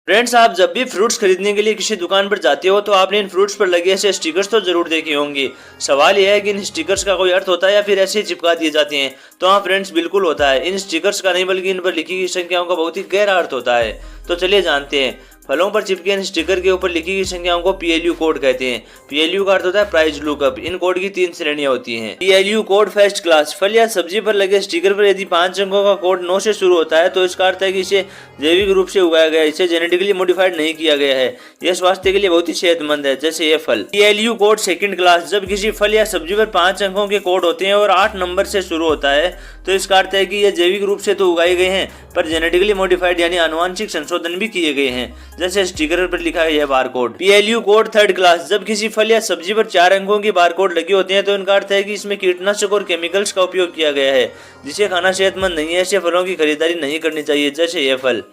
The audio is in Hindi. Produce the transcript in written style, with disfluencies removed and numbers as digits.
फ्रेंड्स, आप जब भी फ्रूट्स खरीदने के लिए किसी दुकान पर जाते हो तो आपने इन फ्रूट्स पर लगे ऐसे स्टिकर्स तो जरूर देखे होंगे। सवाल यह है कि इन स्टिकर्स का कोई अर्थ होता है या फिर ऐसे ही चिपका दिए जाते हैं। तो हाँ फ्रेंड्स, बिल्कुल होता है। इन स्टिकर्स का नहीं बल्कि इन पर लिखी गई संख्याओं का बहुत ही गहरा अर्थ होता है। तो चलिए जानते हैं। फलों पर चिपके इन स्टिकर के ऊपर लिखी गई संख्याओं को PLU कोड कहते हैं। PLU का अर्थ होता है प्राइस लुकअप। इन कोड की 3 श्रेणियां होती हैं। PLU code first class. फल या सब्जी पर लगे स्टिकर पर यदि 5 अंकों का कोड 9 से शुरू होता है तो इसका अर्थ है कि इसे जैविक रूप से उगाया गया है, इसे जेनेटिकली मॉडिफाइड नहीं किया गया है। यह स्वास्थ्य के लिए बहुत ही सेहतमंद है, जैसे ये फल। PLU code second class. जब किसी फल या सब्जी पर 5 अंकों के कोड होते हैं और 8 नंबर से शुरू होता है तो इसका अर्थ है कि यह जैविक रूप से तो उगाए गए हैं पर जेनेटिकली मॉडिफाइड यानी आनुवांशिक संशोधन भी किए गए हैं, जैसे स्टिकर पर लिखा है यह barcode. PLU code third class. जब किसी फल या सब्जी पर 4 अंकों की बारकोड लगे होते हैं तो इनका अर्थ है कि इसमें कीटनाशक और केमिकल्स का उपयोग किया गया है, जिसे खाना सेहतमंद नहीं है। ऐसे फलों की खरीदारी नहीं करनी चाहिए, जैसे यह फल।